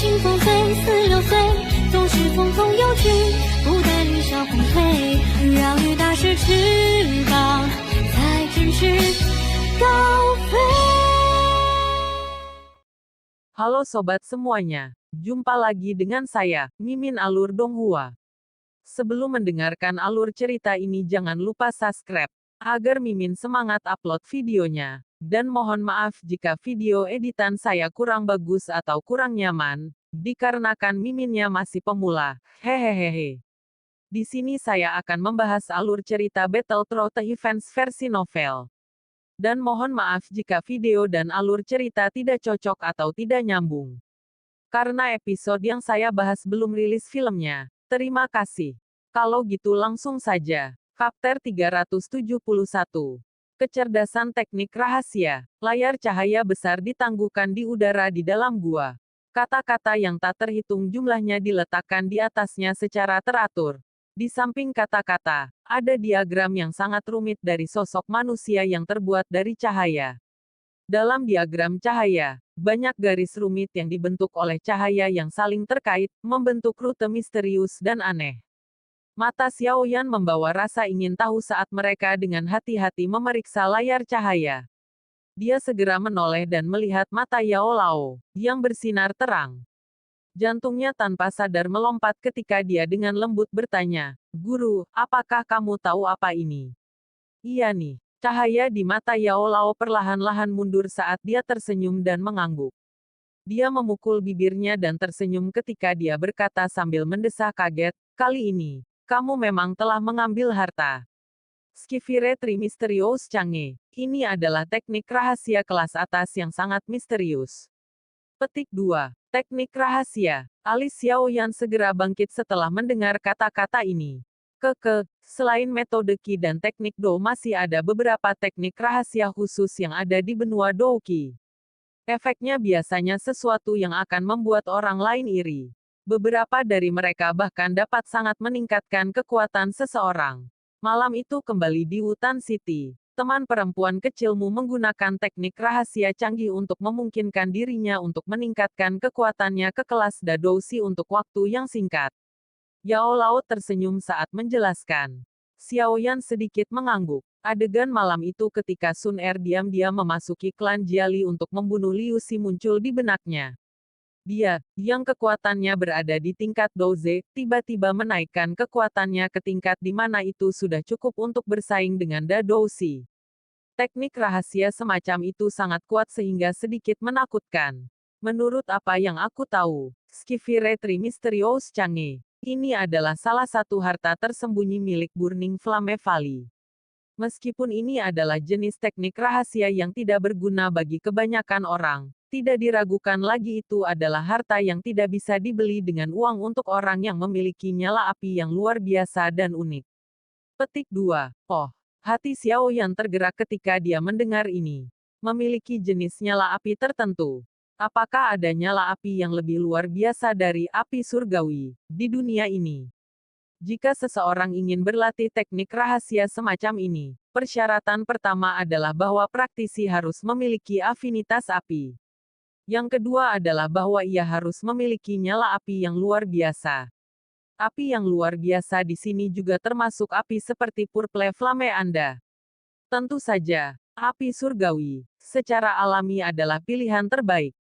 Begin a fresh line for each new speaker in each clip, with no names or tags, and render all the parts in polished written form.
清风飞，似流水，总是匆匆有去，不待雨消红退，让雨打湿翅膀，才振翅高飞。
Halo sobat semuanya, jumpa lagi dengan saya, Mimin Alur Donghua. Sebelum mendengarkan alur cerita ini jangan lupa subscribe, agar Mimin semangat upload videonya. Dan mohon maaf jika video editan saya kurang bagus atau kurang nyaman, dikarenakan Miminnya masih pemula, hehehehe. Di sini saya akan membahas alur cerita Battlethrough Events versi novel. Dan mohon maaf jika video dan alur cerita tidak cocok atau tidak nyambung. Karena episode yang saya bahas belum rilis filmnya. Terima kasih. Kalau gitu langsung saja. Chapter 371. Kecerdasan teknik rahasia. Layar cahaya besar ditangguhkan di udara di dalam gua. Kata-kata yang tak terhitung jumlahnya diletakkan di atasnya secara teratur. Di samping kata-kata, ada diagram yang sangat rumit dari sosok manusia yang terbuat dari cahaya. Dalam diagram cahaya, banyak garis rumit yang dibentuk oleh cahaya yang saling terkait, membentuk rute misterius dan aneh. Mata Xiaoyan membawa rasa ingin tahu saat mereka dengan hati-hati memeriksa layar cahaya. Dia segera menoleh dan melihat mata Yao Lao, yang bersinar terang. Jantungnya tanpa sadar melompat ketika dia dengan lembut bertanya, "Guru, apakah kamu tahu apa ini?" "Iya nih." Cahaya di mata Yao Lao perlahan-lahan mundur saat dia tersenyum dan mengangguk. Dia memukul bibirnya dan tersenyum ketika dia berkata sambil mendesah kaget, "Kali ini, kamu memang telah mengambil harta." Skifire Trimysterious Change. Ini adalah teknik rahasia kelas atas yang sangat misterius. Petik 2. Teknik rahasia. Alis Xiaoyan segera bangkit setelah mendengar kata-kata ini. Selain metode Qi dan teknik Do masih ada beberapa teknik rahasia khusus yang ada di benua Do Qi. Efeknya biasanya sesuatu yang akan membuat orang lain iri. Beberapa dari mereka bahkan dapat sangat meningkatkan kekuatan seseorang. Malam itu kembali di Wutan City. Teman perempuan kecilmu menggunakan teknik rahasia canggih untuk memungkinkan dirinya untuk meningkatkan kekuatannya ke kelas Dadoushi untuk waktu yang singkat. Yao Lao tersenyum saat menjelaskan. Xiaoyan sedikit mengangguk. Adegan malam itu ketika Sun Er diam-diam memasuki klan Jiali untuk membunuh Liu Xi muncul di benaknya. Dia, yang kekuatannya berada di tingkat Douze, tiba-tiba menaikkan kekuatannya ke tingkat di mana itu sudah cukup untuk bersaing dengan Dadoushi. Teknik rahasia semacam itu sangat kuat sehingga sedikit menakutkan. Menurut apa yang aku tahu, Skifire Trimysterious Change, ini adalah salah satu harta tersembunyi milik Burning Flame Valley. Meskipun ini adalah jenis teknik rahasia yang tidak berguna bagi kebanyakan orang, tidak diragukan lagi itu adalah harta yang tidak bisa dibeli dengan uang untuk orang yang memiliki nyala api yang luar biasa dan unik. Petik 2. Oh, hati Xiaoyan tergerak ketika dia mendengar ini. Memiliki jenis nyala api tertentu. Apakah ada nyala api yang lebih luar biasa dari api surgawi di dunia ini? Jika seseorang ingin berlatih teknik rahasia semacam ini, persyaratan pertama adalah bahwa praktisi harus memiliki afinitas api. Yang kedua adalah bahwa ia harus memiliki nyala api yang luar biasa. Api yang luar biasa di sini juga termasuk api seperti Purple Flame Anda. Tentu saja, api surgawi, secara alami adalah pilihan terbaik.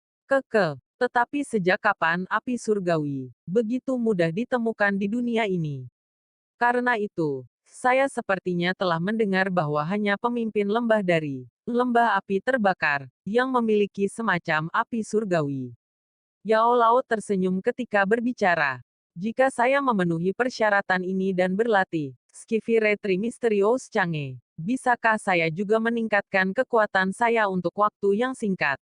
Tetapi sejak kapan api surgawi begitu mudah ditemukan di dunia ini? Karena itu, saya sepertinya telah mendengar bahwa hanya pemimpin lembah dari lembah api terbakar yang memiliki semacam api surgawi. Yao Lao tersenyum ketika berbicara. Jika saya memenuhi persyaratan ini dan berlatih, Skifire Trimysterious Change, bisakah saya juga meningkatkan kekuatan saya untuk waktu yang singkat?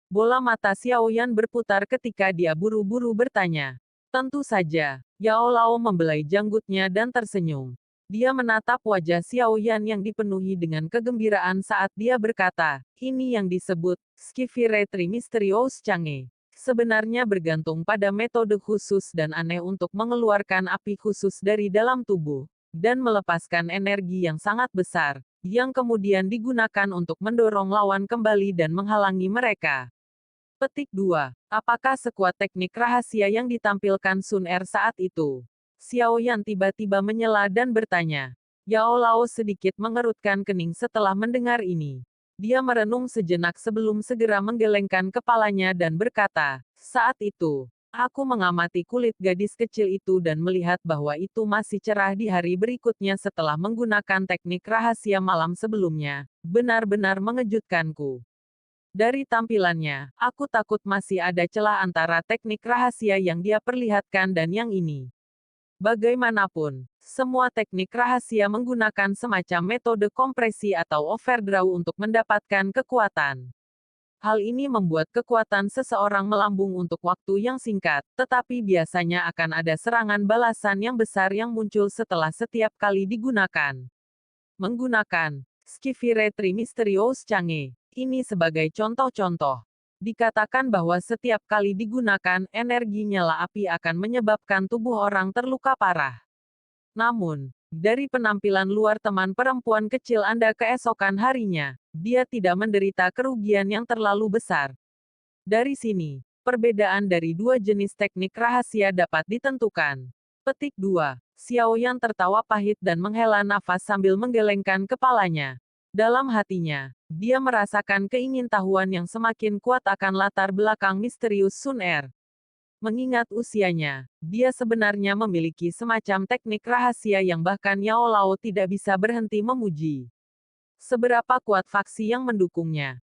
Bola mata Xiaoyan berputar ketika dia buru-buru bertanya. Tentu saja, Yao Lao membelai janggutnya dan tersenyum. Dia menatap wajah Xiaoyan yang dipenuhi dengan kegembiraan saat dia berkata, ini yang disebut Skifire Trimysterious Change. Sebenarnya bergantung pada metode khusus dan aneh untuk mengeluarkan api khusus dari dalam tubuh, dan melepaskan energi yang sangat besar, yang kemudian digunakan untuk mendorong lawan kembali dan menghalangi mereka. Petik 2. Apakah sekuat teknik rahasia yang ditampilkan Sun Er saat itu? Xiao Yan tiba-tiba menyela dan bertanya. Yao Lao sedikit mengerutkan kening setelah mendengar ini. Dia merenung sejenak sebelum segera menggelengkan kepalanya dan berkata, saat itu, aku mengamati kulit gadis kecil itu dan melihat bahwa itu masih cerah di hari berikutnya setelah menggunakan teknik rahasia malam sebelumnya. Benar-benar mengejutkanku. Dari tampilannya, aku takut masih ada celah antara teknik rahasia yang dia perlihatkan dan yang ini. Bagaimanapun, semua teknik rahasia menggunakan semacam metode kompresi atau overdraw untuk mendapatkan kekuatan. Hal ini membuat kekuatan seseorang melambung untuk waktu yang singkat, tetapi biasanya akan ada serangan balasan yang besar yang muncul setelah setiap kali digunakan. Menggunakan Skifiretri Misterius Change ini sebagai contoh-contoh. Dikatakan bahwa setiap kali digunakan, energi nyala api akan menyebabkan tubuh orang terluka parah. Namun, dari penampilan luar teman perempuan kecil Anda keesokan harinya, dia tidak menderita kerugian yang terlalu besar. Dari sini, perbedaan dari dua jenis teknik rahasia dapat ditentukan. Petik 2. Xiao Yan tertawa pahit dan menghela nafas sambil menggelengkan kepalanya. Dalam hatinya, dia merasakan keingintahuan yang semakin kuat akan latar belakang misterius Sun Er. Mengingat usianya, dia sebenarnya memiliki semacam teknik rahasia yang bahkan Yao Lao tidak bisa berhenti memuji. Seberapa kuat faksi yang mendukungnya?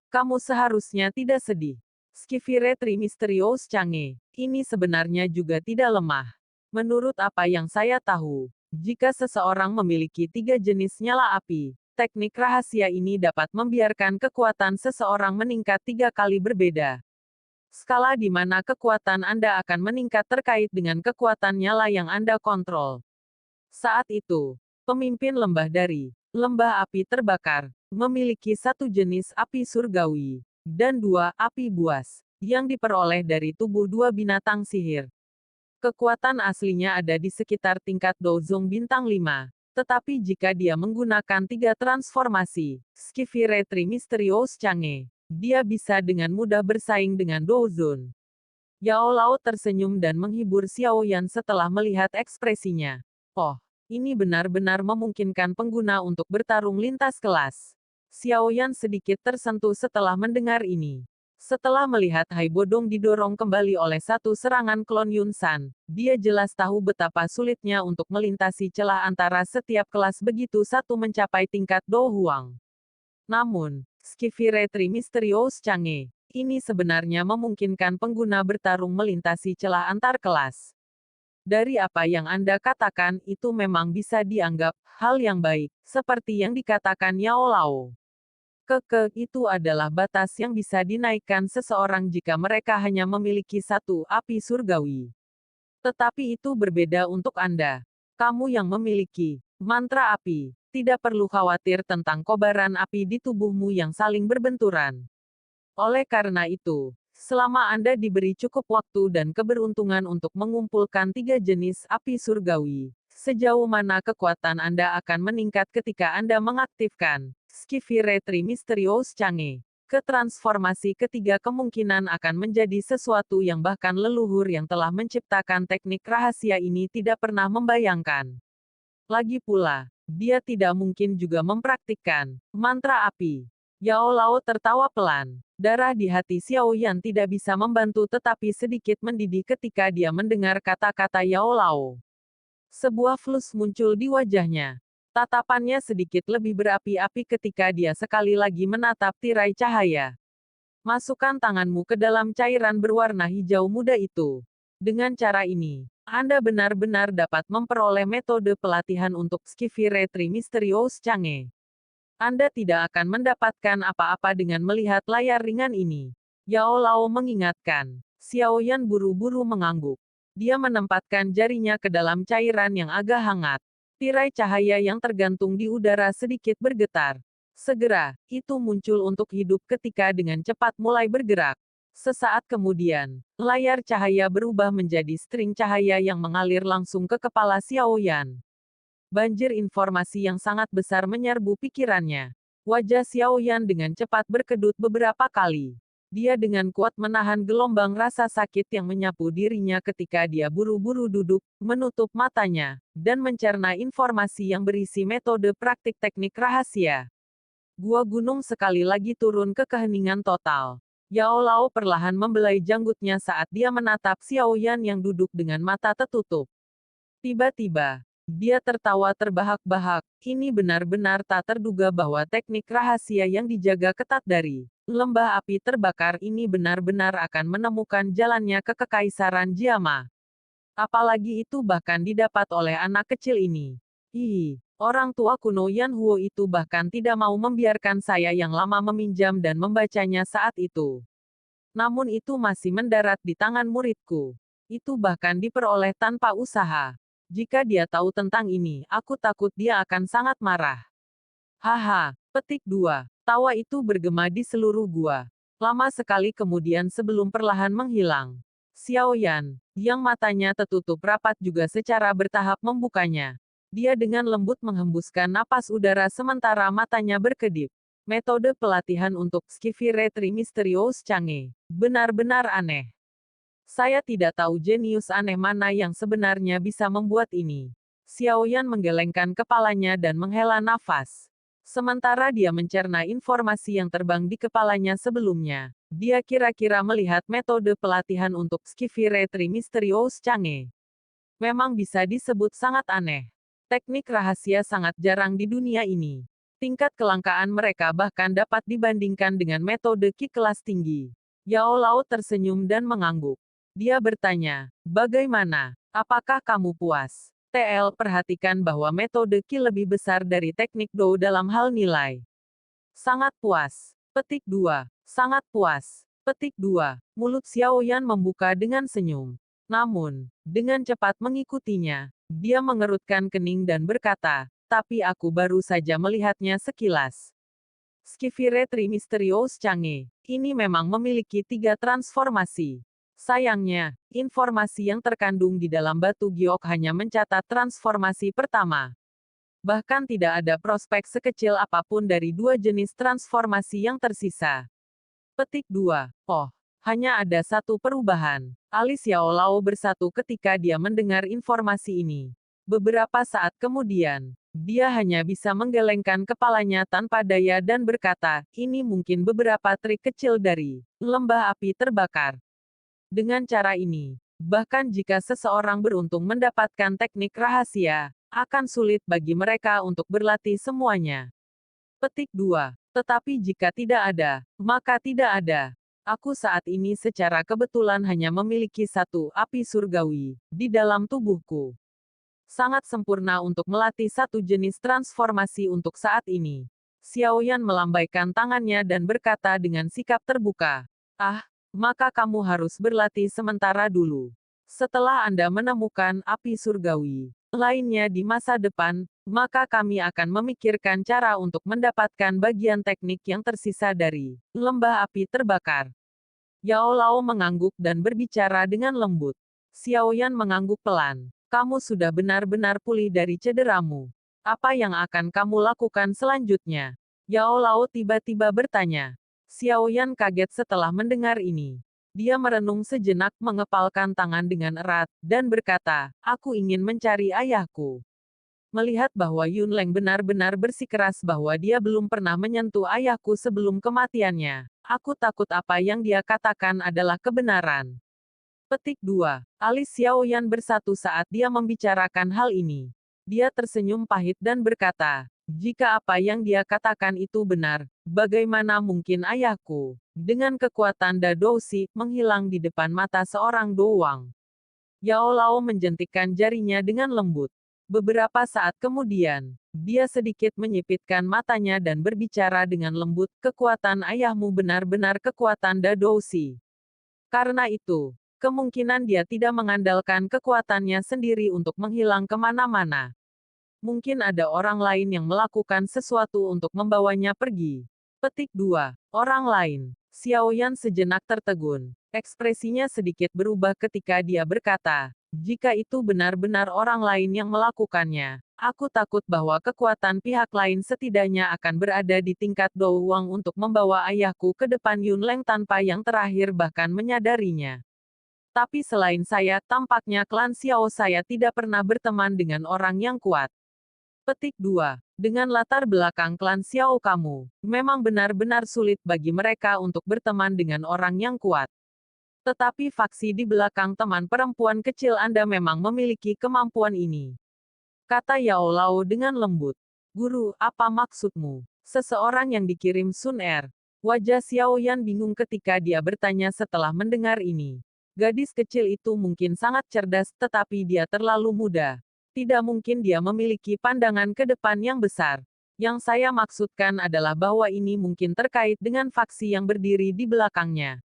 Kamu seharusnya tidak sedih. Skifiretri Misterius Change, ini sebenarnya juga tidak lemah. Menurut apa yang saya tahu, jika seseorang memiliki 3 jenis nyala api, teknik rahasia ini dapat membiarkan kekuatan seseorang meningkat 3 kali berbeda. Skala di mana kekuatan Anda akan meningkat terkait dengan kekuatan nyala yang Anda kontrol. Saat itu, pemimpin lembah dari lembah api terbakar memiliki 1 jenis api surgawi dan 2 api buas yang diperoleh dari tubuh 2 binatang sihir. Kekuatan aslinya ada di sekitar tingkat Dozong bintang 5. Tetapi jika dia menggunakan 3 transformasi, Skifiretri Misterius Change, dia bisa dengan mudah bersaing dengan Dozon. Yao Lao tersenyum dan menghibur Xiao Yan setelah melihat ekspresinya. Oh, ini benar-benar memungkinkan pengguna untuk bertarung lintas kelas. Xiao Yan sedikit tersentuh setelah mendengar ini. Setelah melihat Hai Bodong didorong kembali oleh satu serangan klon Yun San, dia jelas tahu betapa sulitnya untuk melintasi celah antara setiap kelas begitu satu mencapai tingkat Do Huang. Namun, Skifiretri Misterius Change, ini sebenarnya memungkinkan pengguna bertarung melintasi celah antar kelas. Dari apa yang Anda katakan, itu memang bisa dianggap hal yang baik, seperti yang dikatakan Yao Lao. Itu adalah batas yang bisa dinaikkan seseorang jika mereka hanya memiliki 1 api surgawi. Tetapi itu berbeda untuk Anda. Kamu yang memiliki mantra api, tidak perlu khawatir tentang kobaran api di tubuhmu yang saling berbenturan. Oleh karena itu, selama Anda diberi cukup waktu dan keberuntungan untuk mengumpulkan 3 jenis api surgawi, sejauh mana kekuatan Anda akan meningkat ketika Anda mengaktifkan Skifiretri Misterius Change. Transformasi ketiga kemungkinan akan menjadi sesuatu yang bahkan leluhur yang telah menciptakan teknik rahasia ini tidak pernah membayangkan. Lagi pula, dia tidak mungkin juga mempraktikkan mantra api. Yao Lao tertawa pelan. Darah di hati Xiao Yan tidak bisa membantu tetapi sedikit mendidih ketika dia mendengar kata-kata Yao Lao. Sebuah flus muncul di wajahnya. Tatapannya sedikit lebih berapi-api ketika dia sekali lagi menatap tirai cahaya. Masukkan tanganmu ke dalam cairan berwarna hijau muda itu. Dengan cara ini, Anda benar-benar dapat memperoleh metode pelatihan untuk Skifiretri Misterius Change. Anda tidak akan mendapatkan apa-apa dengan melihat layar ringan ini. Yao Lao mengingatkan. Xiao Yan buru-buru mengangguk. Dia menempatkan jarinya ke dalam cairan yang agak hangat. Tirai cahaya yang tergantung di udara sedikit bergetar. Segera, itu muncul untuk hidup ketika dengan cepat mulai bergerak. Sesaat kemudian, layar cahaya berubah menjadi string cahaya yang mengalir langsung ke kepala Xiao Yan. Banjir informasi yang sangat besar menyerbu pikirannya. Wajah Xiao Yan dengan cepat berkedut beberapa kali. Dia dengan kuat menahan gelombang rasa sakit yang menyapu dirinya ketika dia buru-buru duduk, menutup matanya, dan mencerna informasi yang berisi metode praktik teknik rahasia. Gua gunung sekali lagi turun ke keheningan total. Yao Lao perlahan membelai janggutnya saat dia menatap Xiao Yan yang duduk dengan mata tertutup. Tiba-tiba, dia tertawa terbahak-bahak. Ini benar-benar tak terduga bahwa teknik rahasia yang dijaga ketat dari lembah api terbakar ini benar-benar akan menemukan jalannya ke Kekaisaran Jiama. Apalagi itu bahkan didapat oleh anak kecil ini. Hihi, orang tua kuno Yan Huo itu bahkan tidak mau membiarkan saya yang lama meminjam dan membacanya saat itu. Namun itu masih mendarat di tangan muridku. Itu bahkan diperoleh tanpa usaha. Jika dia tahu tentang ini, aku takut dia akan sangat marah. Haha, petik 2. Tawa itu bergema di seluruh gua. Lama sekali kemudian sebelum perlahan menghilang. Xiao Yan, yang matanya tertutup rapat juga secara bertahap membukanya. Dia dengan lembut menghembuskan napas udara sementara matanya berkedip. Metode pelatihan untuk Skifiretri Misterius Change. Benar-benar aneh. Saya tidak tahu jenius aneh mana yang sebenarnya bisa membuat ini. Xiao Yan menggelengkan kepalanya dan menghela nafas. Sementara dia mencerna informasi yang terbang di kepalanya sebelumnya, dia kira-kira melihat metode pelatihan untuk Skifiretri Misterius Change. Memang bisa disebut sangat aneh. Teknik rahasia sangat jarang di dunia ini. Tingkat kelangkaan mereka bahkan dapat dibandingkan dengan metode Qi kelas tinggi. Yao Lao tersenyum dan mengangguk. Dia bertanya, bagaimana? Apakah kamu puas? TL perhatikan bahwa metode Qi lebih besar dari teknik Dou dalam hal nilai. Sangat puas. Petik 2. Sangat puas. Petik 2. Mulut Xiao Yan membuka dengan senyum. Namun, dengan cepat mengikutinya, dia mengerutkan kening dan berkata, tapi aku baru saja melihatnya sekilas. Skifiretri Misterius Change, ini memang memiliki 3 transformasi. Sayangnya, informasi yang terkandung di dalam batu giok hanya mencatat transformasi pertama. Bahkan tidak ada prospek sekecil apapun dari 2 jenis transformasi yang tersisa. Petik 2. Oh, hanya ada satu perubahan. Alis Yao Lao bersatu ketika dia mendengar informasi ini. Beberapa saat kemudian, dia hanya bisa menggelengkan kepalanya tanpa daya dan berkata, ini mungkin beberapa trik kecil dari lembah api terbakar. Dengan cara ini, bahkan jika seseorang beruntung mendapatkan teknik rahasia, akan sulit bagi mereka untuk berlatih semuanya. Petik 2. Tetapi jika tidak ada, maka tidak ada. Aku saat ini secara kebetulan hanya memiliki satu api surgawi di dalam tubuhku. Sangat sempurna untuk melatih satu jenis transformasi untuk saat ini. Xiao Yan melambaikan tangannya dan berkata dengan sikap terbuka. Ah, maka kamu harus berlatih sementara dulu. Setelah Anda menemukan api surgawi lainnya di masa depan, maka kami akan memikirkan cara untuk mendapatkan bagian teknik yang tersisa dari lembah api terbakar. Yao Lao mengangguk dan berbicara dengan lembut. Xiao Yan mengangguk pelan. Kamu sudah benar-benar pulih dari cederamu. Apa yang akan kamu lakukan selanjutnya? Yao Lao tiba-tiba bertanya. Xiao Yan kaget setelah mendengar ini. Dia merenung sejenak, mengepalkan tangan dengan erat, dan berkata, aku ingin mencari ayahku. Melihat bahwa Yun Leng benar-benar bersikeras bahwa dia belum pernah menyentuh ayahku sebelum kematiannya, aku takut apa yang dia katakan adalah kebenaran. Petik 2. Alis Xiao Yan bersatu saat dia membicarakan hal ini. Dia tersenyum pahit dan berkata, jika apa yang dia katakan itu benar, bagaimana mungkin ayahku, dengan kekuatan Da Dousi, menghilang di depan mata seorang doang? Yao Lao menjentikkan jarinya dengan lembut. Beberapa saat kemudian, dia sedikit menyipitkan matanya dan berbicara dengan lembut, kekuatan ayahmu benar-benar kekuatan Da Dousi. Karena itu, kemungkinan dia tidak mengandalkan kekuatannya sendiri untuk menghilang kemana-mana. Mungkin ada orang lain yang melakukan sesuatu untuk membawanya pergi. Petik 2. Orang lain. Xiao Yan sejenak tertegun. Ekspresinya sedikit berubah ketika dia berkata, jika itu benar-benar orang lain yang melakukannya, Aku takut bahwa kekuatan pihak lain setidaknya akan berada di tingkat Douwang untuk membawa ayahku ke depan Yunleng tanpa yang terakhir bahkan menyadarinya. Tapi selain saya, tampaknya klan Xiao saya tidak pernah berteman dengan orang yang kuat. Petik 2. Dengan latar belakang klan Xiao kamu, memang benar-benar sulit bagi mereka untuk berteman dengan orang yang kuat. Tetapi faksi di belakang teman perempuan kecil Anda memang memiliki kemampuan ini. Kata Yao Lao dengan lembut. Guru, apa maksudmu? Seseorang yang dikirim Sun Er. Wajah Xiao Yan bingung ketika dia bertanya setelah mendengar ini. Gadis kecil itu mungkin sangat cerdas, tetapi dia terlalu muda. Tidak mungkin dia memiliki pandangan ke depan yang besar. Yang saya maksudkan adalah bahwa ini mungkin terkait dengan faksi yang berdiri di belakangnya.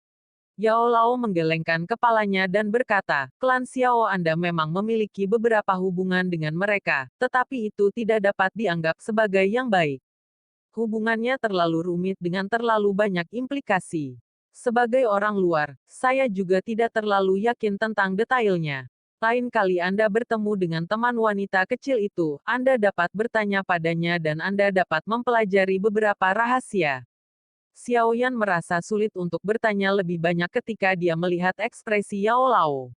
Yao Lao menggelengkan kepalanya dan berkata, klan Xiao Anda memang memiliki beberapa hubungan dengan mereka, tetapi itu tidak dapat dianggap sebagai yang baik. Hubungannya terlalu rumit dengan terlalu banyak implikasi. Sebagai orang luar, saya juga tidak terlalu yakin tentang detailnya. Lain kali Anda bertemu dengan teman wanita kecil itu, Anda dapat bertanya padanya dan Anda dapat mempelajari beberapa rahasia. Xiao Yan merasa sulit untuk bertanya lebih banyak ketika dia melihat ekspresi Yao Lao.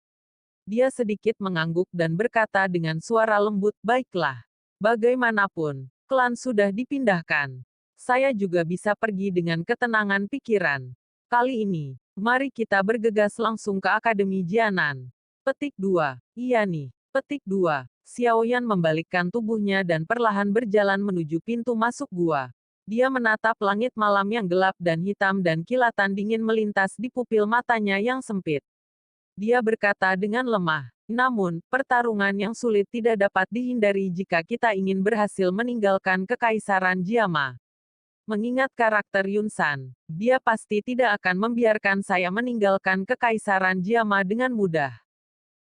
Dia sedikit mengangguk dan berkata dengan suara lembut, baiklah. Bagaimanapun, klan sudah dipindahkan. Saya juga bisa pergi dengan ketenangan pikiran. Kali ini, mari kita bergegas langsung ke Akademi Jianan. Petik 2. Iya nih. Petik 2. Xiao Yan membalikkan tubuhnya dan perlahan berjalan menuju pintu masuk gua. Dia menatap langit malam yang gelap dan hitam dan kilatan dingin melintas di pupil matanya yang sempit. Dia berkata dengan lemah, namun, pertarungan yang sulit tidak dapat dihindari jika kita ingin berhasil meninggalkan Kekaisaran Jiama. Mengingat karakter Yun San, dia pasti tidak akan membiarkan saya meninggalkan Kekaisaran Jiama dengan mudah.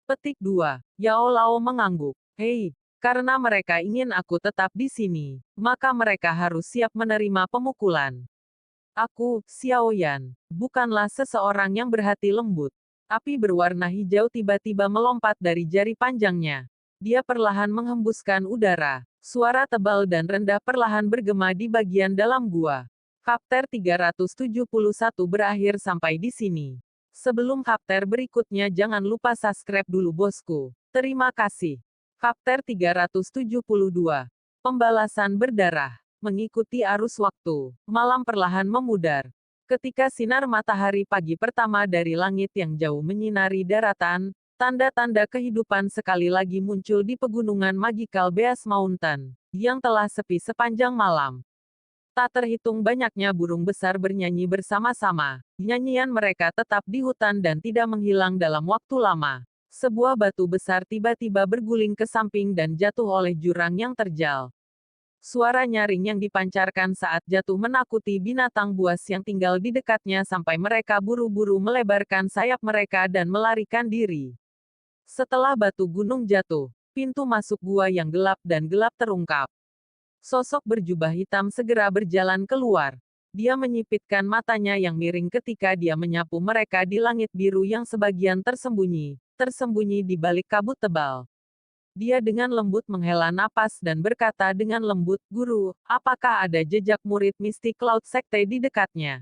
Petik 2. Yao Lao mengangguk. Hei, karena mereka ingin aku tetap di sini, maka mereka harus siap menerima pemukulan. Aku, Xiao Yan, bukanlah seseorang yang berhati lembut. Api berwarna hijau tiba-tiba melompat dari jari panjangnya. Dia perlahan menghembuskan udara. Suara tebal dan rendah perlahan bergema di bagian dalam gua. Chapter 371 berakhir sampai di sini. Sebelum chapter berikutnya jangan lupa subscribe dulu bosku. Terima kasih. Chapter 372. Pembalasan berdarah. Mengikuti arus waktu, malam perlahan memudar. Ketika sinar matahari pagi pertama dari langit yang jauh menyinari daratan, tanda-tanda kehidupan sekali lagi muncul di pegunungan Magical Beast Mountain, yang telah sepi sepanjang malam. Tak terhitung banyaknya burung besar bernyanyi bersama-sama. Nyanyian mereka tetap di hutan dan tidak menghilang dalam waktu lama. Sebuah batu besar tiba-tiba berguling ke samping dan jatuh oleh jurang yang terjal. Suara nyaring yang dipancarkan saat jatuh menakuti binatang buas yang tinggal di dekatnya sampai mereka buru-buru melebarkan sayap mereka dan melarikan diri. Setelah batu gunung jatuh, pintu masuk gua yang gelap dan gelap terungkap. Sosok berjubah hitam segera berjalan keluar. Dia menyipitkan matanya yang miring ketika dia menyapu mereka di langit biru yang sebagian tersembunyi di balik kabut tebal. Dia dengan lembut menghela napas dan berkata dengan lembut, Guru, apakah ada jejak murid Mystic Cloud Sekte di dekatnya?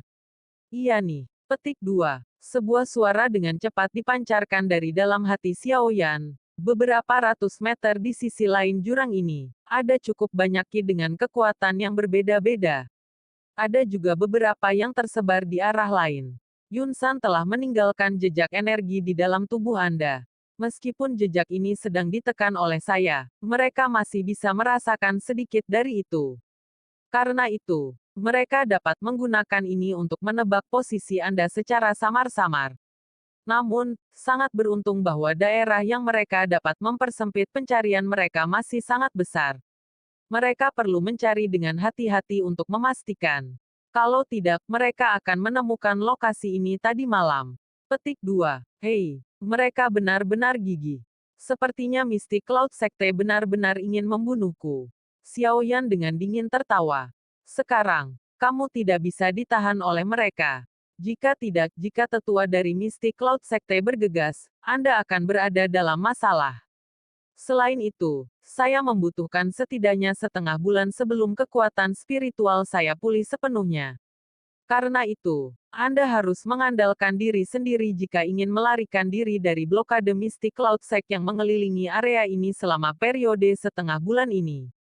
Iya nih. Petik 2. Sebuah suara dengan cepat dipancarkan dari dalam hati Xiao Yan. Beberapa ratus meter di sisi lain jurang ini, ada cukup banyak ki dengan kekuatan yang berbeda-beda. Ada juga beberapa yang tersebar di arah lain. Yun San telah meninggalkan jejak energi di dalam tubuh Anda. Meskipun jejak ini sedang ditekan oleh saya, mereka masih bisa merasakan sedikit dari itu. Karena itu, mereka dapat menggunakan ini untuk menebak posisi Anda secara samar-samar. Namun, sangat beruntung bahwa daerah yang mereka dapat mempersempit pencarian mereka masih sangat besar. Mereka perlu mencari dengan hati-hati untuk memastikan. Kalau tidak, mereka akan menemukan lokasi ini tadi malam. Petik 2. Hei, mereka benar-benar gigih. Sepertinya Mystic Cloud Sekte benar-benar ingin membunuhku. Xiao Yan dengan dingin tertawa. Sekarang, kamu tidak bisa ditahan oleh mereka. Jika tidak, jika tetua dari Mystic Cloud Sekte bergegas, Anda akan berada dalam masalah. Selain itu, saya membutuhkan setidaknya setengah bulan sebelum kekuatan spiritual saya pulih sepenuhnya. Karena itu, Anda harus mengandalkan diri sendiri jika ingin melarikan diri dari blokade Mystic Cloud Sect yang mengelilingi area ini selama periode setengah bulan ini.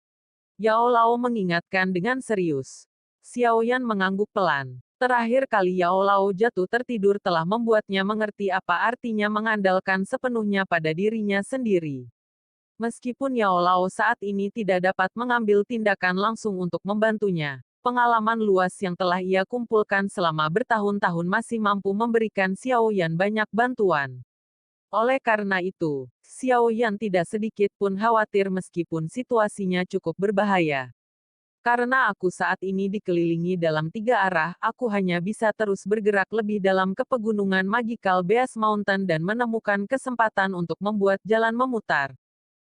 Yao Lao mengingatkan dengan serius. Xiao Yan mengangguk pelan. Terakhir kali Yao Lao jatuh tertidur telah membuatnya mengerti apa artinya mengandalkan sepenuhnya pada dirinya sendiri. Meskipun Yao Lao saat ini tidak dapat mengambil tindakan langsung untuk membantunya, pengalaman luas yang telah ia kumpulkan selama bertahun-tahun masih mampu memberikan Xiao Yan banyak bantuan. Oleh karena itu, Xiao Yan tidak sedikit pun khawatir meskipun situasinya cukup berbahaya. Karena aku saat ini dikelilingi dalam 3 arah, aku hanya bisa terus bergerak lebih dalam ke pegunungan Magical Beast Mountain dan menemukan kesempatan untuk membuat jalan memutar.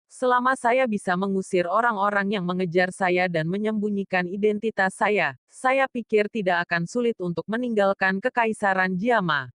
Selama saya bisa mengusir orang-orang yang mengejar saya dan menyembunyikan identitas saya pikir tidak akan sulit untuk meninggalkan Kekaisaran Jiama.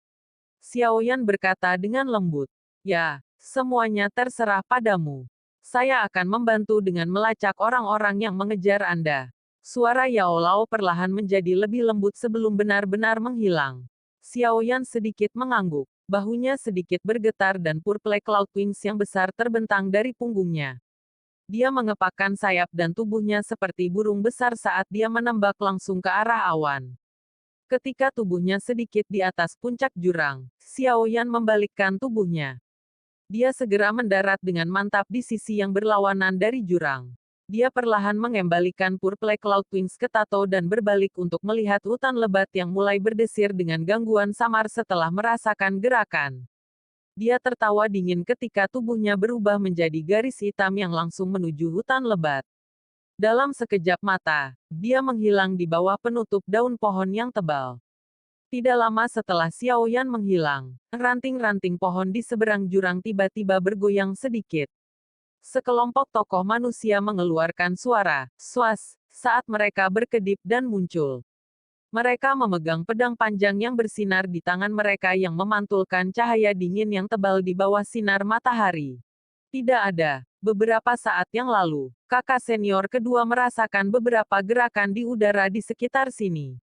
Xiao Yan berkata dengan lembut. Ya, semuanya terserah padamu. Saya akan membantu dengan melacak orang-orang yang mengejar Anda. Suara Yao Lao perlahan menjadi lebih lembut sebelum benar-benar menghilang. Xiao Yan sedikit mengangguk. Bahunya sedikit bergetar dan purple cloud wings yang besar terbentang dari punggungnya. Dia mengepakkan sayap dan tubuhnya seperti burung besar saat dia menembak langsung ke arah awan. Ketika tubuhnya sedikit di atas puncak jurang, Xiao Yan membalikkan tubuhnya. Dia segera mendarat dengan mantap di sisi yang berlawanan dari jurang. Dia perlahan mengembalikan purple cloud wings ke tato dan berbalik untuk melihat hutan lebat yang mulai berdesir dengan gangguan samar setelah merasakan gerakan. Dia tertawa dingin ketika tubuhnya berubah menjadi garis hitam yang langsung menuju hutan lebat. Dalam sekejap mata, dia menghilang di bawah penutup daun pohon yang tebal. Tidak lama setelah Xiao Yan menghilang, ranting-ranting pohon di seberang jurang tiba-tiba bergoyang sedikit. Sekelompok tokoh manusia mengeluarkan suara "swas" saat mereka berkedip dan muncul. Mereka memegang pedang panjang yang bersinar di tangan mereka yang memantulkan cahaya dingin yang tebal di bawah sinar matahari. Tidak ada. Beberapa saat yang lalu, kakak senior kedua merasakan beberapa gerakan di udara di sekitar sini.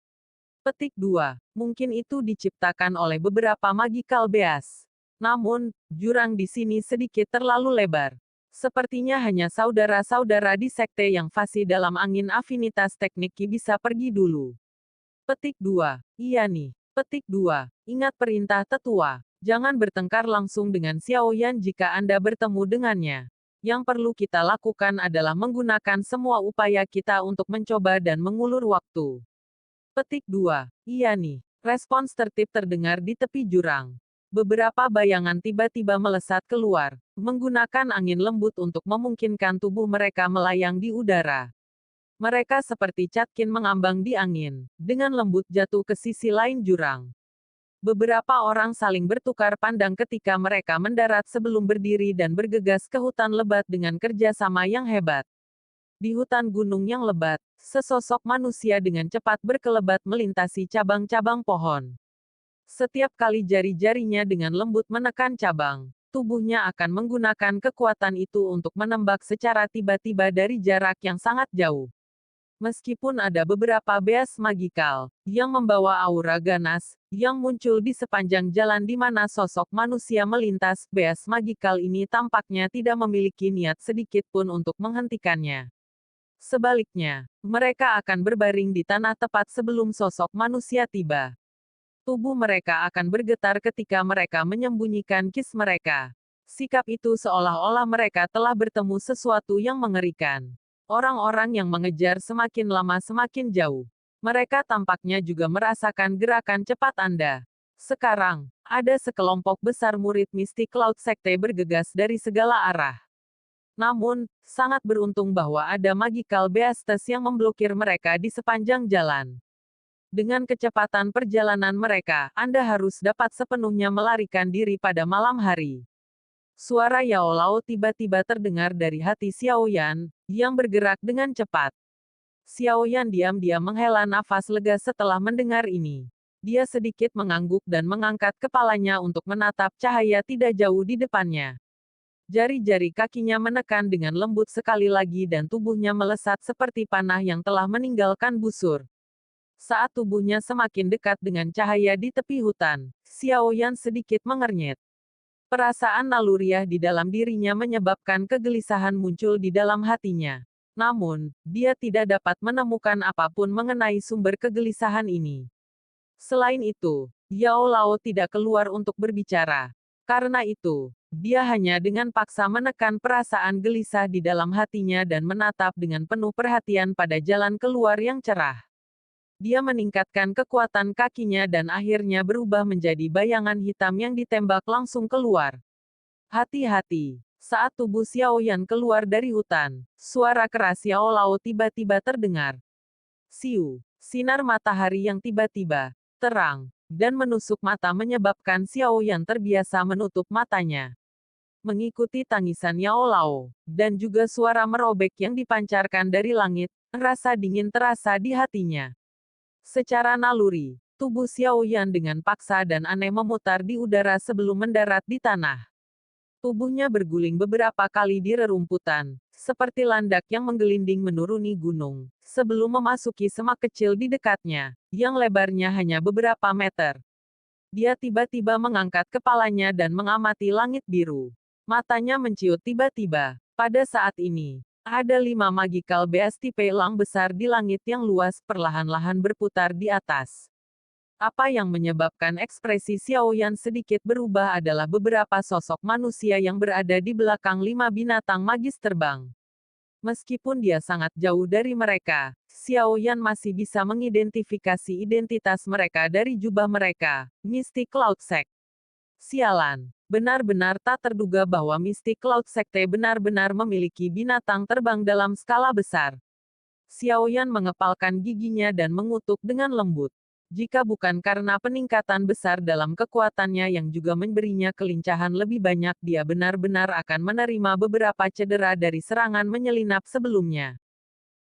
Petik 2. Mungkin itu diciptakan oleh beberapa magical beast. Namun, jurang di sini sedikit terlalu lebar. Sepertinya hanya saudara-saudara di sekte yang fasih dalam angin afinitas teknik Ki bisa pergi dulu. Petik 2. Iya nih. Petik 2. Ingat perintah tetua. Jangan bertengkar langsung dengan Xiao Yan jika Anda bertemu dengannya. Yang perlu kita lakukan adalah menggunakan semua upaya kita untuk mencoba dan mengulur waktu. Petik 2. Iya nih. Respons tertib terdengar di tepi jurang. Beberapa bayangan tiba-tiba melesat keluar, menggunakan angin lembut untuk memungkinkan tubuh mereka melayang di udara. Mereka seperti catkin mengambang di angin, dengan lembut jatuh ke sisi lain jurang. Beberapa orang saling bertukar pandang ketika mereka mendarat sebelum berdiri dan bergegas ke hutan lebat dengan kerjasama yang hebat. Di hutan gunung yang lebat, sesosok manusia dengan cepat berkelebat melintasi cabang-cabang pohon. Setiap kali jari-jarinya dengan lembut menekan cabang, tubuhnya akan menggunakan kekuatan itu untuk menembak secara tiba-tiba dari jarak yang sangat jauh. Meskipun ada beberapa beast magikal yang membawa aura ganas yang muncul di sepanjang jalan di mana sosok manusia melintas, beast magikal ini tampaknya tidak memiliki niat sedikit pun untuk menghentikannya. Sebaliknya, mereka akan berbaring di tanah tepat sebelum sosok manusia tiba. Tubuh mereka akan bergetar ketika mereka menyembunyikan kis mereka. Sikap itu seolah-olah mereka telah bertemu sesuatu yang mengerikan. Orang-orang yang mengejar semakin lama semakin jauh. Mereka tampaknya juga merasakan gerakan cepat Anda. Sekarang, ada sekelompok besar murid Mystic Cloud Sekte bergegas dari segala arah. Namun, sangat beruntung bahwa ada magical beastes yang memblokir mereka di sepanjang jalan. Dengan kecepatan perjalanan mereka, Anda harus dapat sepenuhnya melarikan diri pada malam hari. Suara Yao Lao tiba-tiba terdengar dari hati Xiao Yan, yang bergerak dengan cepat. Xiao Yan diam-diam menghela nafas lega setelah mendengar ini. Dia sedikit mengangguk dan mengangkat kepalanya untuk menatap cahaya tidak jauh di depannya. Jari-jari kakinya menekan dengan lembut sekali lagi dan tubuhnya melesat seperti panah yang telah meninggalkan busur. Saat tubuhnya semakin dekat dengan cahaya di tepi hutan, Xiao Yan sedikit mengernyit. Perasaan naluriah di dalam dirinya menyebabkan kegelisahan muncul di dalam hatinya. Namun, dia tidak dapat menemukan apapun mengenai sumber kegelisahan ini. Selain itu, Yao Lao tidak keluar untuk berbicara. Karena itu, dia hanya dengan paksa menekan perasaan gelisah di dalam hatinya dan menatap dengan penuh perhatian pada jalan keluar yang cerah. Dia meningkatkan kekuatan kakinya dan akhirnya berubah menjadi bayangan hitam yang ditembak langsung keluar. Hati-hati! Saat tubuh Xiao Yan keluar dari hutan, suara keras Yao Lao tiba-tiba terdengar. Siu! Sinar matahari yang tiba-tiba terang dan menusuk mata menyebabkan Xiao Yan terbiasa menutup matanya. Mengikuti tangisan Yao Lao, dan juga suara merobek yang dipancarkan dari langit, rasa dingin terasa di hatinya. Secara naluri, tubuh Xiao Yan dengan paksa dan aneh memutar di udara sebelum mendarat di tanah. Tubuhnya berguling beberapa kali di rerumputan, seperti landak yang menggelinding menuruni gunung, sebelum memasuki semak kecil di dekatnya, yang lebarnya hanya beberapa meter. Dia tiba-tiba mengangkat kepalanya dan mengamati langit biru. Matanya menciut tiba-tiba. Pada saat ini, ada 5 magical beast tipe elang besar di langit yang luas perlahan-lahan berputar di atas. Apa yang menyebabkan ekspresi Xiao Yan sedikit berubah adalah beberapa sosok manusia yang berada di belakang 5 binatang magis terbang. Meskipun dia sangat jauh dari mereka, Xiao Yan masih bisa mengidentifikasi identitas mereka dari jubah mereka, Mystic Cloud Sect. Sialan, benar-benar tak terduga bahwa Mystic Cloud Sekte benar-benar memiliki binatang terbang dalam skala besar. Xiao Yan mengepalkan giginya dan mengutuk dengan lembut. Jika bukan karena peningkatan besar dalam kekuatannya yang juga memberinya kelincahan lebih banyak, dia benar-benar akan menerima beberapa cedera dari serangan menyelinap sebelumnya.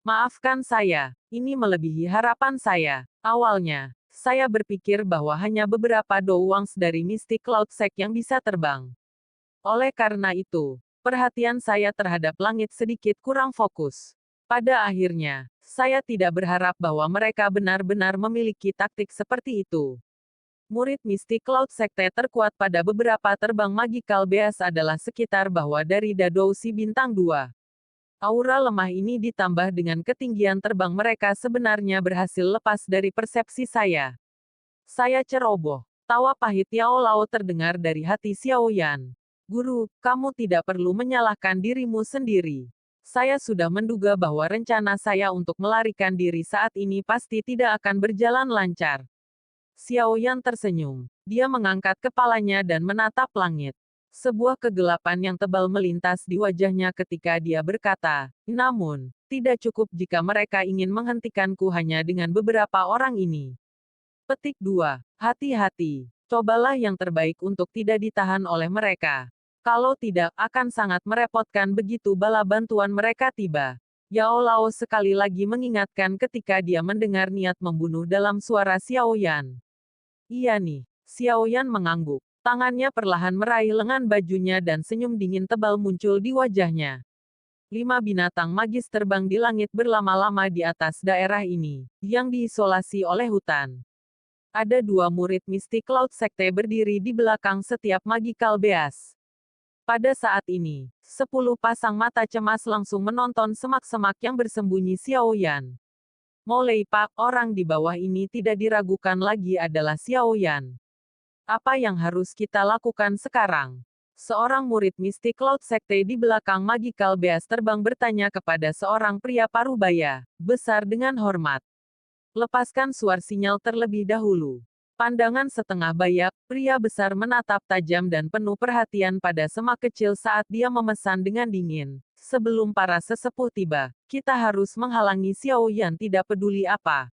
Maafkan saya, ini melebihi harapan saya. Awalnya, saya berpikir bahwa hanya beberapa dowangs dari Mystic Cloud Sect yang bisa terbang. Oleh karena itu, perhatian saya terhadap langit sedikit kurang fokus. Pada akhirnya, saya tidak berharap bahwa mereka benar-benar memiliki taktik seperti itu. Murid Mystic Cloud Sekte terkuat pada beberapa terbang magical beast adalah sekitar bahwa dari Dadousi bintang 2. Aura lemah ini ditambah dengan ketinggian terbang mereka sebenarnya berhasil lepas dari persepsi saya. Saya ceroboh. Tawa pahit Yao Lao terdengar dari hati Xiao Yan. Guru, kamu tidak perlu menyalahkan dirimu sendiri. Saya sudah menduga bahwa rencana saya untuk melarikan diri saat ini pasti tidak akan berjalan lancar. Xiao Yan tersenyum. Dia mengangkat kepalanya dan menatap langit. Sebuah kegelapan yang tebal melintas di wajahnya ketika dia berkata, namun, tidak cukup jika mereka ingin menghentikanku hanya dengan beberapa orang ini. Petik 2. Hati-hati. Cobalah yang terbaik untuk tidak ditahan oleh mereka. Kalau tidak, akan sangat merepotkan begitu bala bantuan mereka tiba. Yao Lao sekali lagi mengingatkan ketika dia mendengar niat membunuh dalam suara Xiao Yan. Iya nih, Xiao Yan mengangguk. Tangannya perlahan meraih lengan bajunya dan senyum dingin tebal muncul di wajahnya. 5 binatang magis terbang di langit berlama-lama di atas daerah ini, yang diisolasi oleh hutan. Ada 2 murid Mystic Cloud Sekte berdiri di belakang setiap magical beast. Pada saat ini, 10 pasang mata cemas langsung menonton semak-semak yang bersembunyi Xiao Yan. Mulai Pak, orang di bawah ini tidak diragukan lagi adalah Xiao Yan. Apa yang harus kita lakukan sekarang? Seorang murid Mystic Cloud Sekte di belakang magical beast terbang bertanya kepada seorang pria parubaya, besar dengan hormat. Lepaskan suar sinyal terlebih dahulu. Pandangan setengah bayak, pria besar menatap tajam dan penuh perhatian pada semak kecil saat dia memesan dengan dingin. Sebelum para sesepuh tiba, kita harus menghalangi Xiao Yan tidak peduli apa.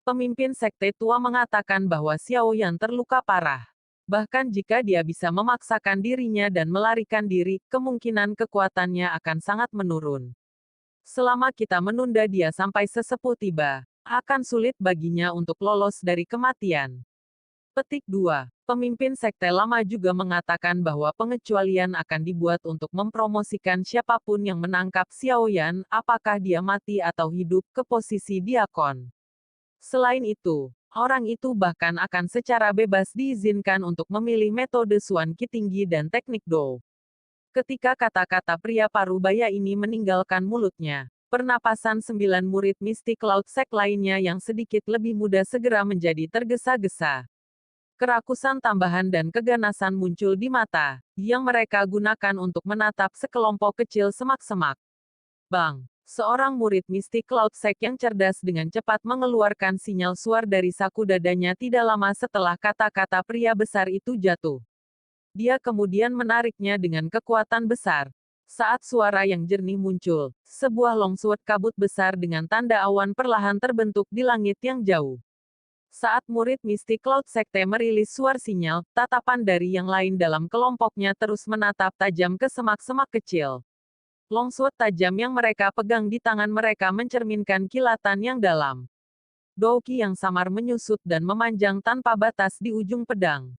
Pemimpin sekte tua mengatakan bahwa Xiao Yan terluka parah. Bahkan jika dia bisa memaksakan dirinya dan melarikan diri, kemungkinan kekuatannya akan sangat menurun. Selama kita menunda dia sampai sesepuh tiba, akan sulit baginya untuk lolos dari kematian. Petik 2. Pemimpin sekte lama juga mengatakan bahwa pengecualian akan dibuat untuk mempromosikan siapapun yang menangkap Xiaoyan, apakah dia mati atau hidup, ke posisi diakon. Selain itu, orang itu bahkan akan secara bebas diizinkan untuk memilih metode Xuan Qi tinggi dan teknik Dou. Ketika kata-kata pria parubaya ini meninggalkan mulutnya, pernapasan 9 murid mistik Cloud Sect lainnya yang sedikit lebih muda segera menjadi tergesa-gesa. Kerakusan tambahan dan keganasan muncul di mata, yang mereka gunakan untuk menatap sekelompok kecil semak-semak. Bang! Seorang murid mistik Cloud Sect yang cerdas dengan cepat mengeluarkan sinyal suar dari saku dadanya tidak lama setelah kata-kata pria besar itu jatuh. Dia kemudian menariknya dengan kekuatan besar. Saat suara yang jernih muncul, sebuah longsword kabut besar dengan tanda awan perlahan terbentuk di langit yang jauh. Saat murid mistik Cloud Sekte merilis suar sinyal, tatapan dari yang lain dalam kelompoknya terus menatap tajam ke semak-semak kecil. Longsword tajam yang mereka pegang di tangan mereka mencerminkan kilatan yang dalam. Douki yang samar menyusut dan memanjang tanpa batas di ujung pedang.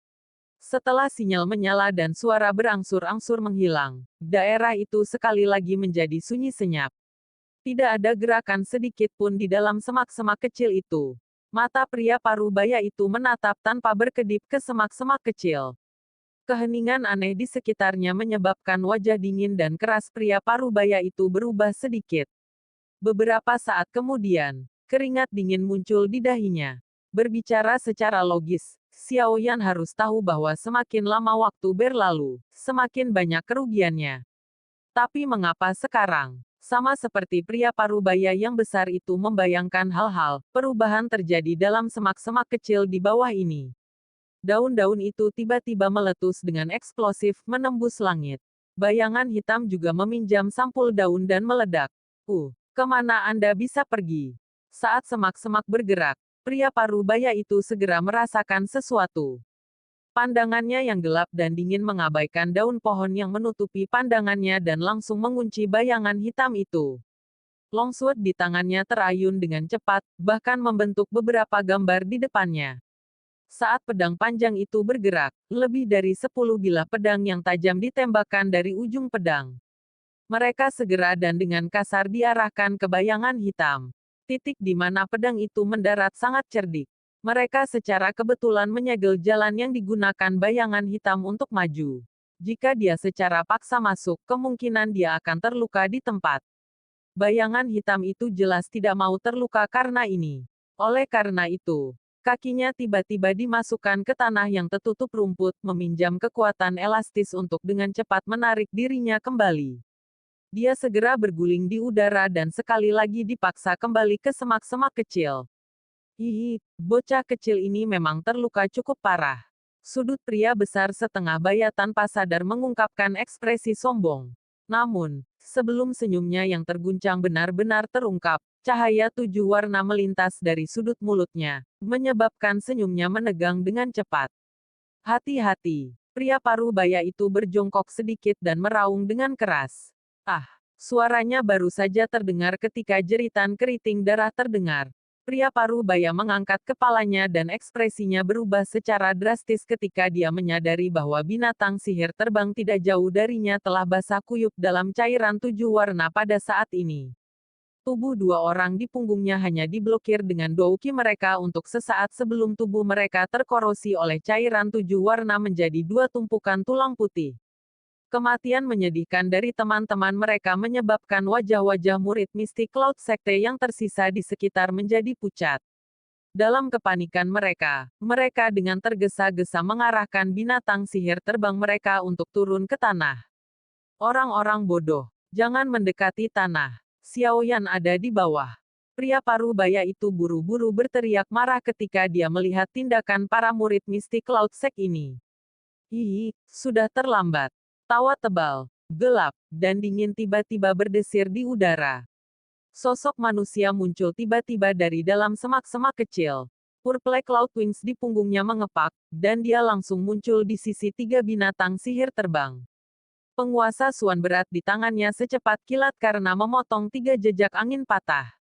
Setelah sinyal menyala dan suara berangsur-angsur menghilang, daerah itu sekali lagi menjadi sunyi senyap. Tidak ada gerakan sedikit pun di dalam semak-semak kecil itu. Mata pria parubaya itu menatap tanpa berkedip ke semak-semak kecil. Keheningan aneh di sekitarnya menyebabkan wajah dingin dan keras pria parubaya itu berubah sedikit. Beberapa saat kemudian, keringat dingin muncul di dahinya. Berbicara secara logis, Xiaoyan harus tahu bahwa semakin lama waktu berlalu, semakin banyak kerugiannya. Tapi mengapa sekarang? Sama seperti pria parubaya yang besar itu membayangkan hal-hal, perubahan terjadi dalam semak-semak kecil di bawah ini. Daun-daun itu tiba-tiba meletus dengan eksplosif, menembus langit. Bayangan hitam juga meminjam sampul daun dan meledak. Kemana Anda bisa pergi? Saat semak-semak bergerak, pria parubaya itu segera merasakan sesuatu. Pandangannya yang gelap dan dingin mengabaikan daun pohon yang menutupi pandangannya dan langsung mengunci bayangan hitam itu. Longsword di tangannya terayun dengan cepat, bahkan membentuk beberapa gambar di depannya. Saat pedang panjang itu bergerak, lebih dari 10 bilah pedang yang tajam ditembakkan dari ujung pedang. Mereka segera dan dengan kasar diarahkan ke bayangan hitam. Titik di mana pedang itu mendarat sangat cerdik. Mereka secara kebetulan menyegel jalan yang digunakan bayangan hitam untuk maju. Jika dia secara paksa masuk, kemungkinan dia akan terluka di tempat. Bayangan hitam itu jelas tidak mau terluka karena ini. Oleh karena itu, kakinya tiba-tiba dimasukkan ke tanah yang tertutup rumput, meminjam kekuatan elastis untuk dengan cepat menarik dirinya kembali. Dia segera berguling di udara dan sekali lagi dipaksa kembali ke semak-semak kecil. Hihi, bocah kecil ini memang terluka cukup parah. Sudut pria besar setengah baya tanpa sadar mengungkapkan ekspresi sombong. Namun, sebelum senyumnya yang terguncang benar-benar terungkap, cahaya 7 warna melintas dari sudut mulutnya, menyebabkan senyumnya menegang dengan cepat. Hati-hati, pria parubaya itu berjongkok sedikit dan meraung dengan keras. Suaranya baru saja terdengar ketika jeritan keriting darah terdengar. Pria parubaya mengangkat kepalanya dan ekspresinya berubah secara drastis ketika dia menyadari bahwa binatang sihir terbang tidak jauh darinya telah basah kuyup dalam cairan 7 warna pada saat ini. Tubuh dua orang di punggungnya hanya diblokir dengan douki mereka untuk sesaat sebelum tubuh mereka terkorosi oleh cairan 7 warna menjadi 2 tumpukan tulang putih. Kematian menyedihkan dari teman-teman mereka menyebabkan wajah-wajah murid mistik Cloud Sekte yang tersisa di sekitar menjadi pucat. Dalam kepanikan mereka dengan tergesa-gesa mengarahkan binatang sihir terbang mereka untuk turun ke tanah. Orang-orang bodoh, jangan mendekati tanah. Xiaoyan ada di bawah. Pria parubaya itu buru-buru berteriak marah ketika dia melihat tindakan para murid mistik Cloud Sect ini. Hihi, sudah terlambat. Tawa tebal, gelap, dan dingin tiba-tiba berdesir di udara. Sosok manusia muncul tiba-tiba dari dalam semak-semak kecil. Purple Cloud Wings di punggungnya mengepak, dan dia langsung muncul di sisi 3 binatang sihir terbang. Penguasa Xuan berat di tangannya secepat kilat karena memotong 3 jejak angin patah.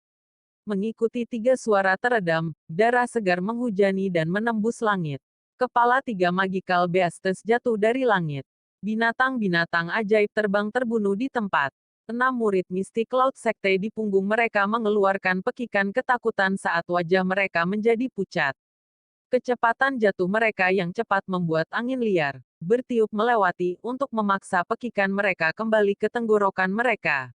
Mengikuti 3 suara teredam, darah segar menghujani dan menembus langit. Kepala 3 Magical Beasts jatuh dari langit. Binatang-binatang ajaib terbang terbunuh di tempat. 6 murid Mystic Cloud Sekte di punggung mereka mengeluarkan pekikan ketakutan saat wajah mereka menjadi pucat. Kecepatan jatuh mereka yang cepat membuat angin liar bertiup melewati untuk memaksa pekikan mereka kembali ke tenggorokan mereka.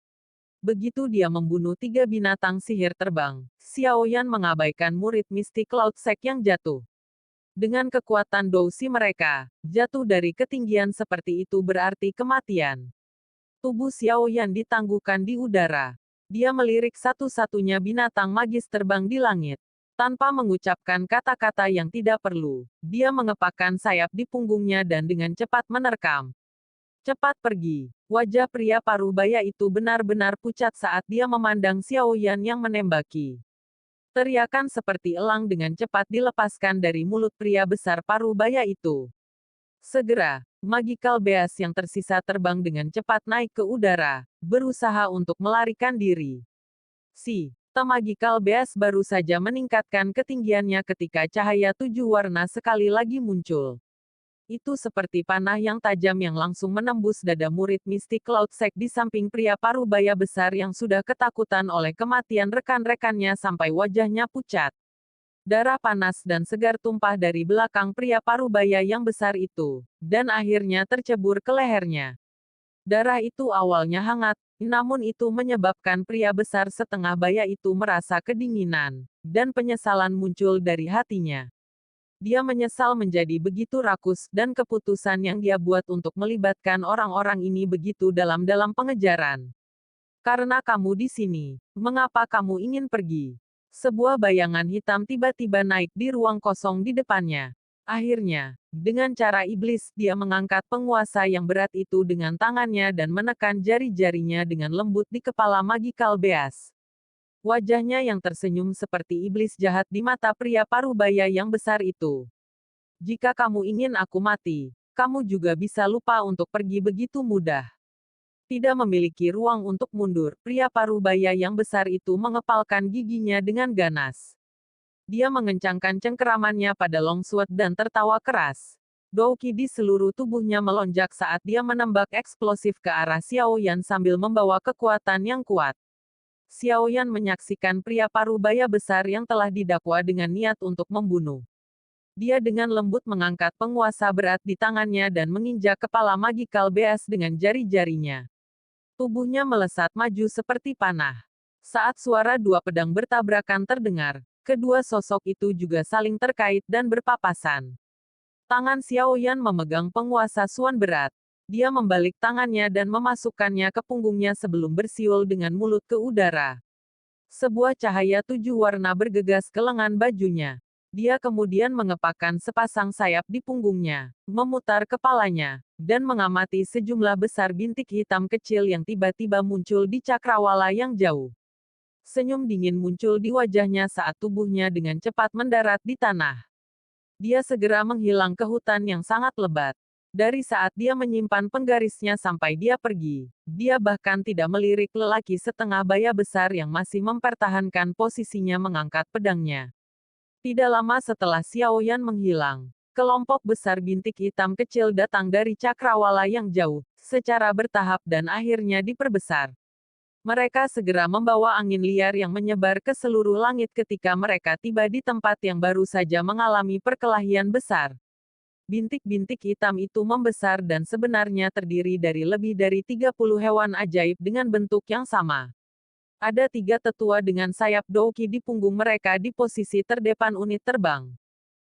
Begitu dia membunuh 3 binatang sihir terbang, Xiao Yan mengabaikan murid Mystic Cloud Sect yang jatuh. Dengan kekuatan dousi mereka, jatuh dari ketinggian seperti itu berarti kematian. Tubuh Xiao Yan ditangguhkan di udara. Dia melirik satu-satunya binatang magis terbang di langit. Tanpa mengucapkan kata-kata yang tidak perlu, dia mengepakkan sayap di punggungnya dan dengan cepat menerkam. Cepat pergi. Wajah pria parubaya itu benar-benar pucat saat dia memandang Xiao Yan yang menembaki. Teriakan seperti elang dengan cepat dilepaskan dari mulut pria besar parubaya itu. Segera, Magical Beast yang tersisa terbang dengan cepat naik ke udara, berusaha untuk melarikan diri. The Magical Beast baru saja meningkatkan ketinggiannya ketika cahaya 7 warna sekali lagi muncul. Itu seperti panah yang tajam yang langsung menembus dada murid Mystic Cloud Sect di samping pria parubaya besar yang sudah ketakutan oleh kematian rekan-rekannya sampai wajahnya pucat. Darah panas dan segar tumpah dari belakang pria parubaya yang besar itu, dan akhirnya tercebur ke lehernya. Darah itu awalnya hangat, namun itu menyebabkan pria besar setengah baya itu merasa kedinginan, dan penyesalan muncul dari hatinya. Dia menyesal menjadi begitu rakus dan keputusan yang dia buat untuk melibatkan orang-orang ini begitu dalam pengejaran. Karena kamu di sini, mengapa kamu ingin pergi? Sebuah bayangan hitam tiba-tiba naik di ruang kosong di depannya. Akhirnya, dengan cara iblis, dia mengangkat penguasa yang berat itu dengan tangannya dan menekan jari-jarinya dengan lembut di kepala Magical Beast. Wajahnya yang tersenyum seperti iblis jahat di mata pria parubaya yang besar itu. Jika kamu ingin aku mati, kamu juga bisa lupa untuk pergi begitu mudah. Tidak memiliki ruang untuk mundur, pria parubaya yang besar itu mengepalkan giginya dengan ganas. Dia mengencangkan cengkeramannya pada longsword dan tertawa keras. Douki di seluruh tubuhnya melonjak saat dia menembak eksplosif ke arah Xiao Yan sambil membawa kekuatan yang kuat. Xiao Yan menyaksikan pria parubaya besar yang telah didakwa dengan niat untuk membunuh. Dia dengan lembut mengangkat penguasa berat di tangannya dan menginjak kepala Magical Beast dengan jari-jarinya. Tubuhnya melesat maju seperti panah. Saat suara 2 pedang bertabrakan terdengar, kedua sosok itu juga saling terkait dan berpapasan. Tangan Xiao Yan memegang penguasa Suan berat. Dia membalik tangannya dan memasukkannya ke punggungnya sebelum bersiul dengan mulut ke udara. Sebuah cahaya 7 warna bergegas ke lengan bajunya. Dia kemudian mengepakkan sepasang sayap di punggungnya, memutar kepalanya, dan mengamati sejumlah besar bintik hitam kecil yang tiba-tiba muncul di cakrawala yang jauh. Senyum dingin muncul di wajahnya saat tubuhnya dengan cepat mendarat di tanah. Dia segera menghilang ke hutan yang sangat lebat. Dari saat dia menyimpan penggarisnya sampai dia pergi, dia bahkan tidak melirik lelaki setengah baya besar yang masih mempertahankan posisinya mengangkat pedangnya. Tidak lama setelah Xiao Yan menghilang, kelompok besar bintik hitam kecil datang dari cakrawala yang jauh, secara bertahap dan akhirnya diperbesar. Mereka segera membawa angin liar yang menyebar ke seluruh langit ketika mereka tiba di tempat yang baru saja mengalami perkelahian besar. Bintik-bintik hitam itu membesar dan sebenarnya terdiri dari lebih dari 30 hewan ajaib dengan bentuk yang sama. Ada 3 tetua dengan sayap douki di punggung mereka di posisi terdepan unit terbang.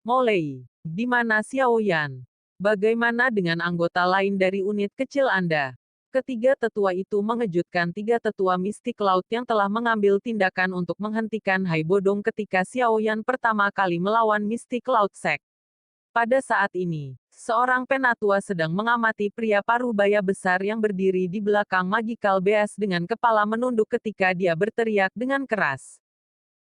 Molei, di mana Xiao Yan? Bagaimana dengan anggota lain dari unit kecil Anda? Ketiga tetua itu mengejutkan 3 tetua Mystic Cloud yang telah mengambil tindakan untuk menghentikan Hai Bodong ketika Xiao Yan pertama kali melawan Mystic Cloud Sect. Pada saat ini, seorang penatua sedang mengamati pria parubaya besar yang berdiri di belakang Magical Beast dengan kepala menunduk ketika dia berteriak dengan keras.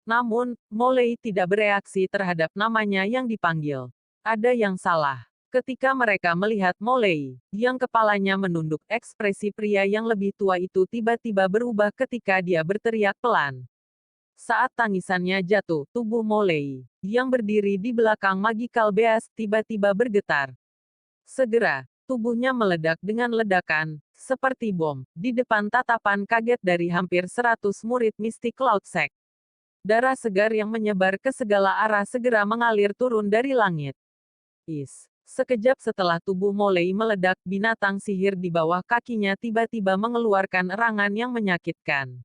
Namun, Molei tidak bereaksi terhadap namanya yang dipanggil. Ada yang salah. Ketika mereka melihat Molei, yang kepalanya menunduk, ekspresi pria yang lebih tua itu tiba-tiba berubah ketika dia berteriak pelan. Saat tangisannya jatuh, tubuh Molei, yang berdiri di belakang Magical Beast, tiba-tiba bergetar. Segera, tubuhnya meledak dengan ledakan, seperti bom, di depan tatapan kaget dari hampir 100 murid mistik Cloud Sect. Darah segar yang menyebar ke segala arah segera mengalir turun dari langit. Sekejap setelah tubuh Molei meledak, binatang sihir di bawah kakinya tiba-tiba mengeluarkan erangan yang menyakitkan.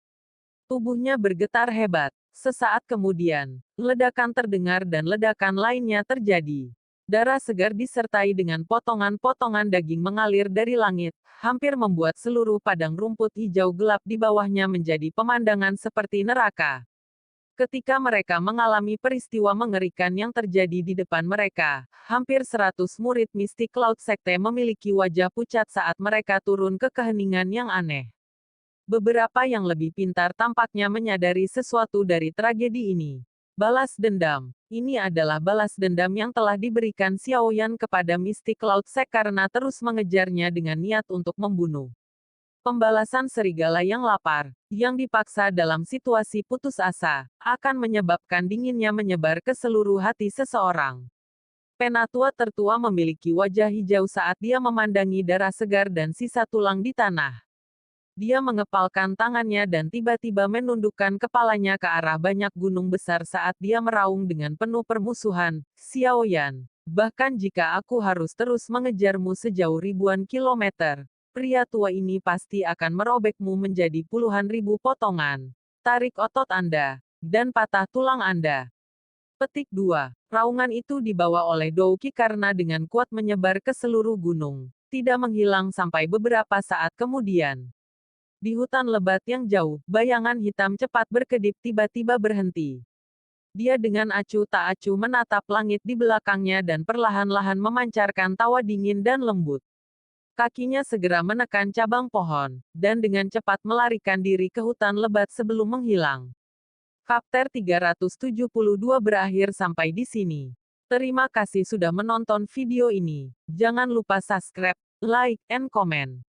Tubuhnya bergetar hebat. Sesaat kemudian, ledakan terdengar dan ledakan lainnya terjadi. Darah segar disertai dengan potongan-potongan daging mengalir dari langit, hampir membuat seluruh padang rumput hijau gelap di bawahnya menjadi pemandangan seperti neraka. Ketika mereka mengalami peristiwa mengerikan yang terjadi di depan mereka, hampir 100 murid mistik Cloud Sekte memiliki wajah pucat saat mereka turun ke keheningan yang aneh. Beberapa yang lebih pintar tampaknya menyadari sesuatu dari tragedi ini. Balas dendam. Ini adalah balas dendam yang telah diberikan Xiaoyan kepada Mystic Cloud Sect karena terus mengejarnya dengan niat untuk membunuh. Pembalasan serigala yang lapar, yang dipaksa dalam situasi putus asa, akan menyebabkan dinginnya menyebar ke seluruh hati seseorang. Penatua tertua memiliki wajah hijau saat dia memandangi darah segar dan sisa tulang di tanah. Dia mengepalkan tangannya dan tiba-tiba menundukkan kepalanya ke arah banyak gunung besar saat dia meraung dengan penuh permusuhan, Xiaoyan. Bahkan jika aku harus terus mengejarmu sejauh ribuan kilometer, pria tua ini pasti akan merobekmu menjadi puluhan ribu potongan. Tarik otot Anda, dan patah tulang Anda. Petik 2. Raungan itu dibawa oleh Douki karena dengan kuat menyebar ke seluruh gunung, tidak menghilang sampai beberapa saat kemudian. Di hutan lebat yang jauh, bayangan hitam cepat berkedip tiba-tiba berhenti. Dia dengan acuh tak acuh menatap langit di belakangnya dan perlahan-lahan memancarkan tawa dingin dan lembut. Kakinya segera menekan cabang pohon, dan dengan cepat melarikan diri ke hutan lebat sebelum menghilang. Chapter 372 berakhir sampai di sini. Terima kasih sudah menonton video ini. Jangan lupa subscribe, like, and comment.